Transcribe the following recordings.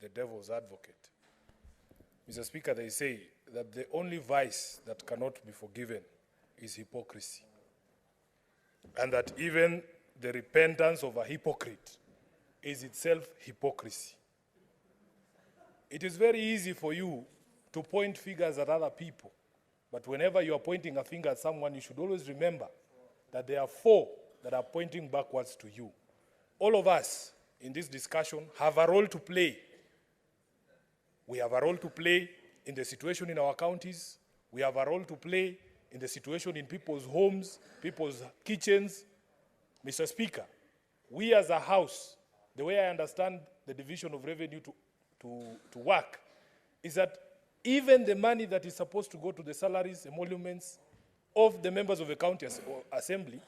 the devil's advocate. Mr. Speaker, they say that the only vice that cannot be forgiven is hypocrisy. And that even the repentance of a hypocrite is itself hypocrisy. It is very easy for you to point fingers at other people, but whenever you are pointing a finger at someone, you should always remember that there are four that are pointing backwards to you. All of us in this discussion have a role to play. We have a role to play in the situation in our counties. We have a role to play in the situation in people's homes, people's kitchens. Mr. Speaker, we as a house, the way I understand the division of revenue to work, is that even the money that is supposed to go to the salaries, emoluments of the members of the county assembly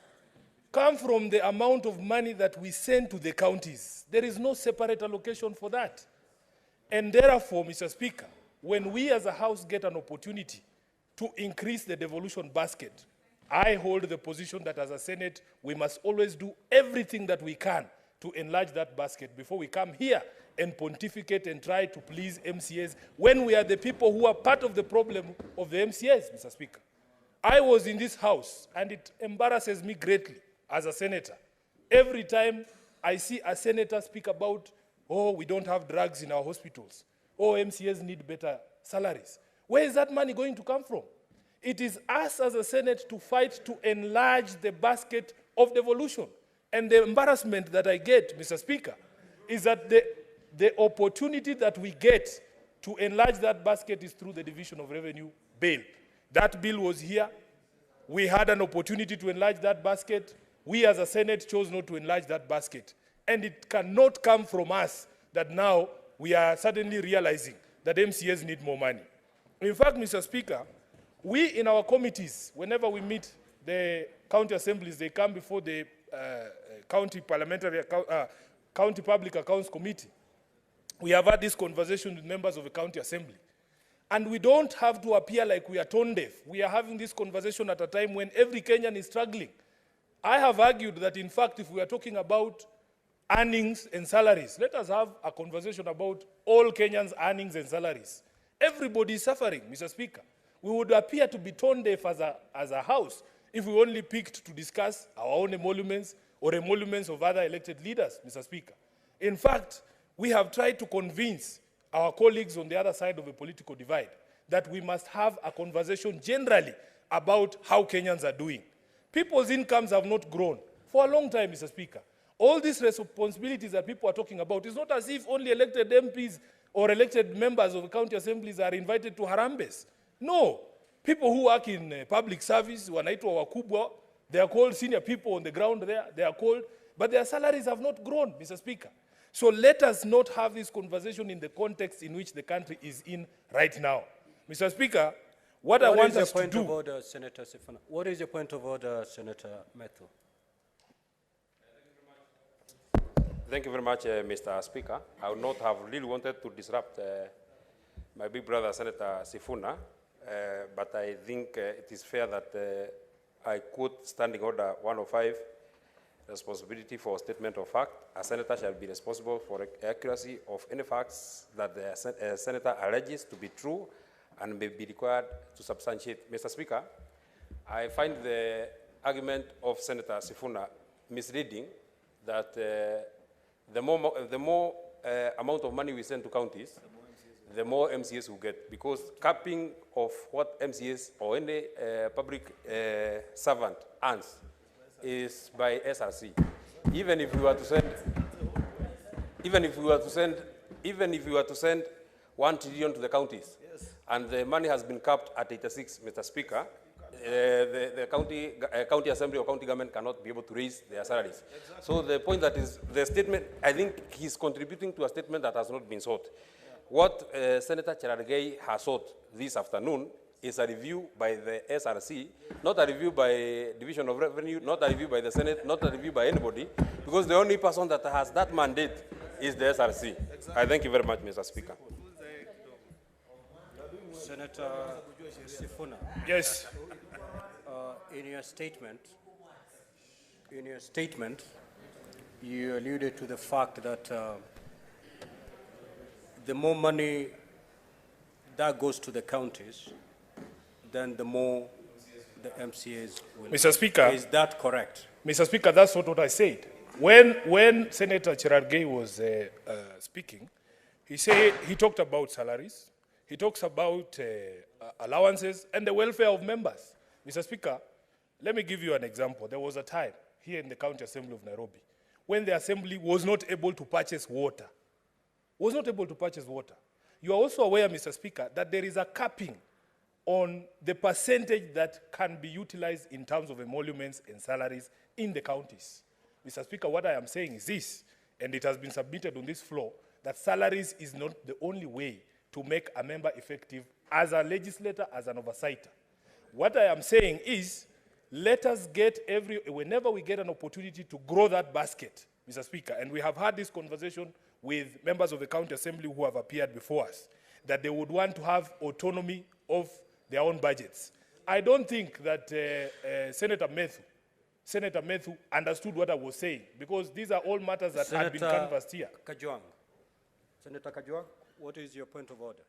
come from the amount of money that we send to the counties. There is no separate allocation for that. And therefore, Mr. Speaker, when we as a house get an opportunity to increase the devolution basket, I hold the position that as a Senate, we must always do everything that we can to enlarge that basket before we come here and pontificate and try to please MCAs when we are the people who are part of the problem of the MCAs, Mr. Speaker. I was in this house, and it embarrasses me greatly as a senator. Every time I see a senator speak about, oh, we don't have drugs in our hospitals, oh, MCAs need better salaries. Where is that money going to come from? It is us as a Senate to fight to enlarge the basket of devolution. And the embarrassment that I get, Mr. Speaker, is that the opportunity that we get to enlarge that basket is through the division of revenue bill. That bill was here. We had an opportunity to enlarge that basket. We as a Senate chose not to enlarge that basket. And it cannot come from us that now we are suddenly realizing that MCAs need more money. In fact, Mr. Speaker, we in our committees, whenever we meet the county assemblies, they come before the county public accounts committee. We have had this conversation with members of the county assembly. And we don't have to appear like we are tone deaf. We are having this conversation at a time when every Kenyan is struggling. I have argued that, in fact, if we are talking about earnings and salaries, let us have a conversation about all Kenyans' earnings and salaries. Everybody is suffering, Mr. Speaker. We would appear to be tone deaf as a house if we only picked to discuss our own emoluments or emoluments of other elected leaders, Mr. Speaker. In fact, we have tried to convince our colleagues on the other side of the political divide that we must have a conversation generally about how Kenyans are doing. People's incomes have not grown for a long time, Mr. Speaker. All these responsibilities that people are talking about, it's not as if only elected MPs or elected members of the county assemblies are invited to Harambes. No. People who work in public service, wanaitwa wakubwa, they are called senior people on the ground there, they are called, but their salaries have not grown, Mr. Speaker. So let us not have this conversation in the context in which the country is in right now. Mr. Speaker, what I want us to do... What is your point of order, Senator Sifuna? What is your point of order, Senator Methu? Thank you very much, Mr. Speaker. I would not have really wanted to disrupt my big brother, Senator Sifuna, but I think it is fair that I quote Standing Order 105, responsibility for statement of fact. A senator shall be responsible for accuracy of any facts that the senator alleges to be true and may be required to substantiate. Mr. Speaker, I find the argument of Senator Sifuna misleading that the more amount of money we send to counties, the more MCAs will get, because capping of what MCAs or any public servant earns is by SRC. Even if we were to send 1 trillion to the counties, yes, and the money has been capped at 86, Mr. Speaker, the county assembly or county government cannot be able to raise their salaries. Exactly. So the point that is the statement, I think he's contributing to a statement that has not been sought. Yeah. What Senator Cherargei has sought this afternoon is a review by the SRC, not a review by Division of Revenue, not a review by the Senate, not a review by anybody, because the only person that has that mandate is the SRC. Exactly. I thank you very much, Mr. Speaker. Senator Sifuna. Yes. In your statement, you alluded to the fact that the more money that goes to the counties, then the more the MCAs will. Mr. Speaker. Is that correct? Mr. Speaker, that's not what I said. When Senator Cherargei was speaking, he talked about salaries, he talks about allowances and the welfare of members. Mr. Speaker, let me give you an example. There was a time here in the County Assembly of Nairobi when the Assembly was not able to purchase water. You are also aware, Mr. Speaker, that there is a capping on the percentage that can be utilized in terms of emoluments and salaries in the counties. Mr. Speaker, what I am saying is this, and it has been submitted on this floor, that salaries is not the only way to make a member effective as a legislator, as an oversighter. What I am saying is, let us get whenever we get an opportunity to grow that basket, Mr. Speaker, and we have had this conversation with members of the County Assembly who have appeared before us, that they would want to have autonomy of their own budgets. I don't think that Senator Methu understood what I was saying, because these are all matters that had been canvassed here. Senator Kajwang, what is your point of order?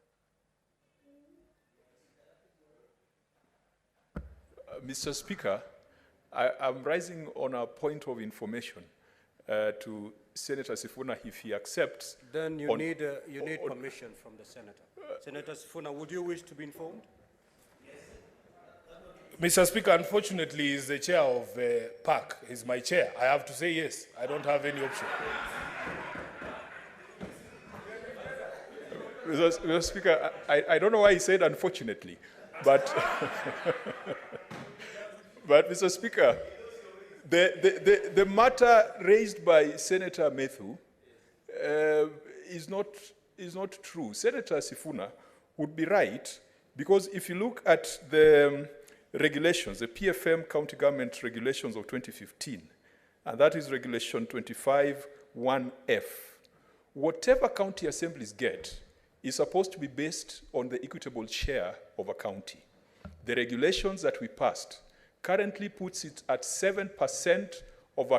Mr. Speaker, I'm rising on a point of information to Senator Sifuna if he accepts. Then you need permission from the senator. Senator Sifuna, would you wish to be informed? Mr. Speaker, unfortunately, he's the chair of PAC. He's my chair. I have to say yes. I don't have any option. Mr. Speaker, I don't know why he said unfortunately, but, but Mr. Speaker, the matter raised by Senator Methu is not true. Senator Sifuna would be right, because if you look at the regulations, the PFM County Government Regulations of 2015, and that is Regulation 25(1)F, whatever county assemblies get is supposed to be based on the equitable share of a county. The regulations that we passed currently puts it at 7% of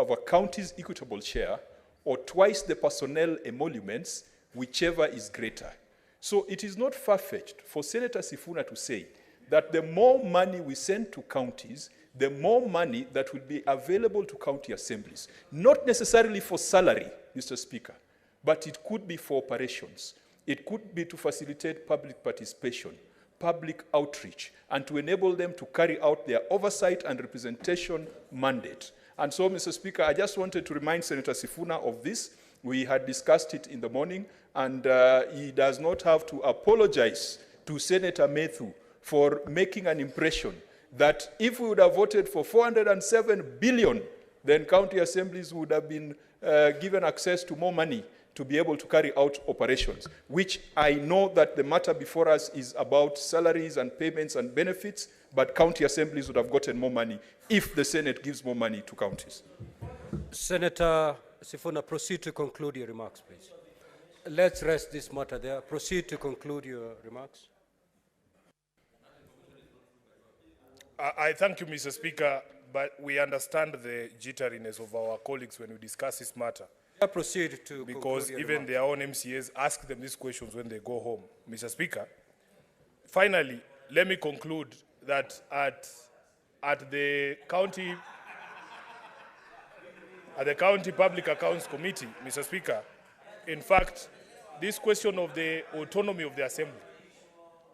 a county's equitable share, or twice the personnel emoluments, whichever is greater. So it is not far-fetched for Senator Sifuna to say that the more money we send to counties, the more money that will be available to county assemblies. Not necessarily for salary, Mr. Speaker, but it could be for operations. It could be to facilitate public participation, public outreach, and to enable them to carry out their oversight and representation mandate. And so, Mr. Speaker, I just wanted to remind Senator Sifuna of this. We had discussed it in the morning, and he does not have to apologize to Senator Methu for making an impression that if we would have voted for 407 billion, then county assemblies would have been given access to more money to be able to carry out operations, which I know that the matter before us is about salaries and payments and benefits, but county assemblies would have gotten more money if the Senate gives more money to counties. Senator Sifuna, proceed to conclude your remarks, please. Let's rest this matter there. Proceed to conclude your remarks. I thank you, Mr. Speaker, but we understand the jitteriness of our colleagues when we discuss this matter. Proceed to because conclude even their own MCAs ask them these questions when they go home. Mr. Speaker, finally, let me conclude that at the County Public Accounts Committee, Mr. Speaker, in fact, this question of the autonomy of the Assembly,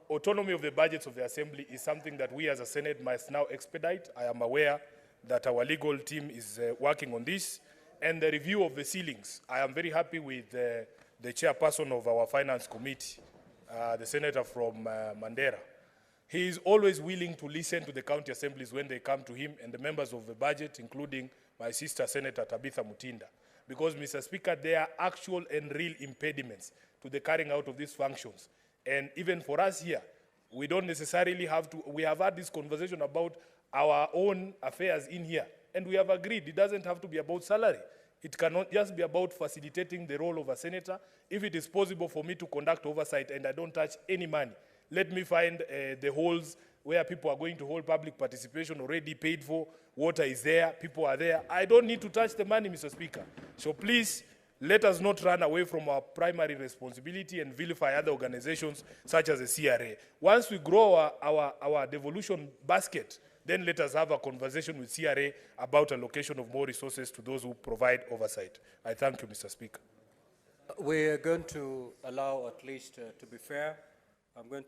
autonomy of the budgets of the Assembly is something that we as a Senate must now expedite. I am aware that our legal team is working on this. And the review of the ceilings, I am very happy with the chairperson of our finance committee, the senator from Mandera. He is always willing to listen to the county assemblies when they come to him and the members of the budget, including my sister, Senator Tabitha Mutinda. Because, Mr. Speaker, there are actual and real impediments to the carrying out of these functions. And even for us here, we don't necessarily have to, we have had this conversation about our own affairs in here. And we have agreed it doesn't have to be about salary. It cannot just be about facilitating the role of a senator. If it is possible for me to conduct oversight and I don't touch any money, let me find the holes where people are going to hold public participation already paid for, water is there, people are there. I don't need to touch the money, Mr. Speaker. So please, let us not run away from our primary responsibility and vilify other organizations such as the CRA. Once we grow our devolution basket, then let us have a conversation with CRA about allocation of more resources to those who provide oversight. I thank you, Mr. Speaker. We are going to allow, at least to be fair, I'm going to